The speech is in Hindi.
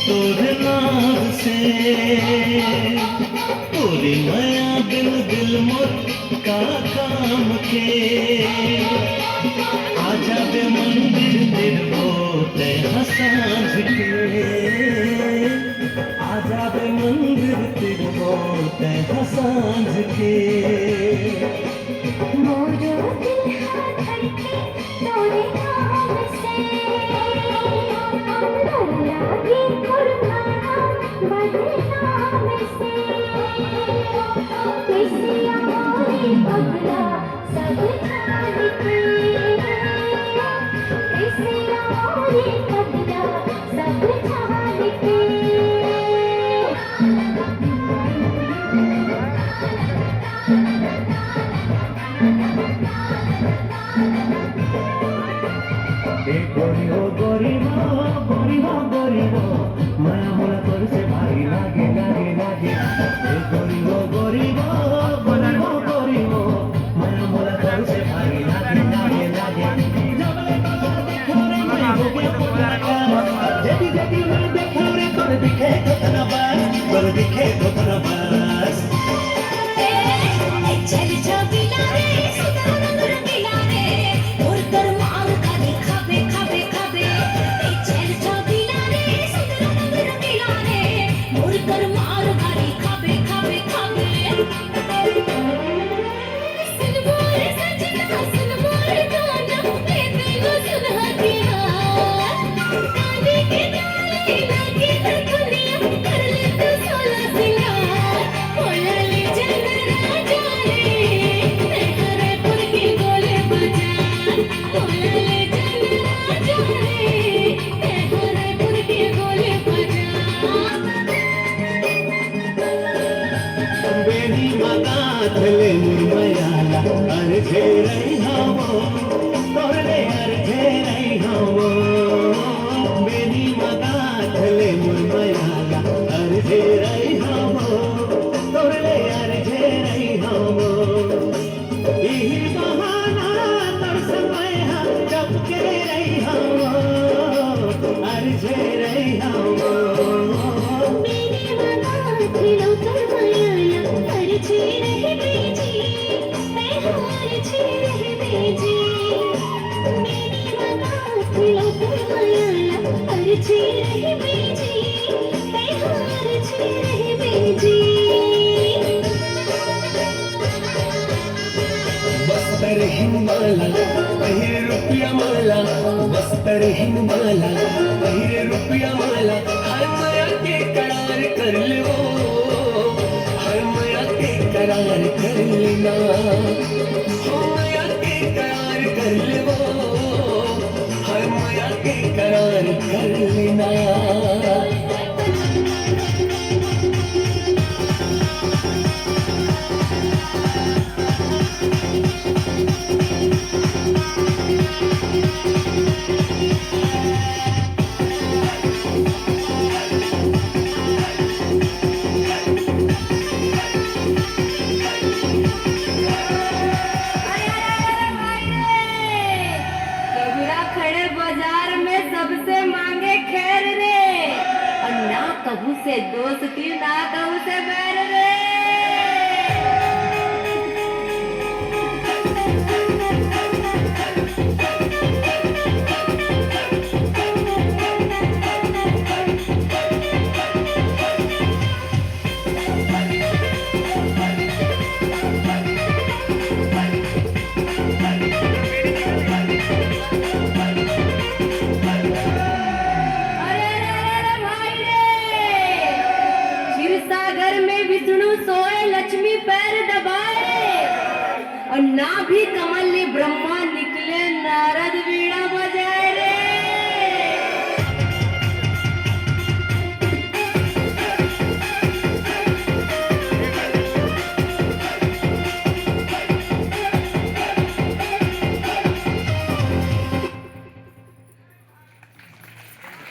तोरे नाम से पूरी माया बिन दिल मोर का काम के आजा बे मंदिर तेरे ते हसाज के आजा बे मंदिर तेरे ते हसाज के मोर दिल धड़के तोरे नाम से डर लागे कुर्बाना बदनाम से कैसे आए पगला सब जान के कैसे आए पगला सब जान के गोरी हो गोरी हो माया मोला तोर से भारी लागे लागे लागे गोरी हो गोरी हो माया मोला तोर से भारी लागे लागे लागे जबले बाबा देखो रे मैं हो गया पुराना जेदी जेदी मैं देखो रे तोर दिखे तो तना बस चल चबिला रे सुदाना दुर्गिला रे और कर मार खाबे खाबे खाबे खाबे चल चबिला रे सुदाना दुर्गिला रे और कर मार खाबे खाबे खाबे खाबे सुन बोल सजना सुन बोल गाना मैं तेरे सुन हदिया काली के डाले लगे दुनिया कर ले तू सोला सिंगार बोला ले जंगल राजा बेनी माता थले मुरमयाला अर्धे रही हवो तोरले अर्धे रही हवो बेनी माता थले मुरमयाला अर्धे रही हवो तोरले अर्धे रही हवो इही बहाना तर समय जब के रही हवो अर्धे रही हवो मेरे मना खिलो कर माया अर्झे रहे बेजी मैं अर्झे रहे बेजी मेरे मना खिलो कर माया अर्झे रहे बेजी मैं अर्झे रहे बेजी बस्तर हिमाला पहिरे रुपया माला बस्तर हिमाला पहिरे रुपया माला हर माया के करार कर लो हर माया के करार कर लेना हो माया के करार कर लो हर माया के करार कर लेना खड़े बाजार में सबसे मांगे खैर रे और ना कहूँ से दोस्ती ना कहूँ से बैर रे सोए लक्ष्मी पैर दबाए और ना भी कमल ने ब्रह्मा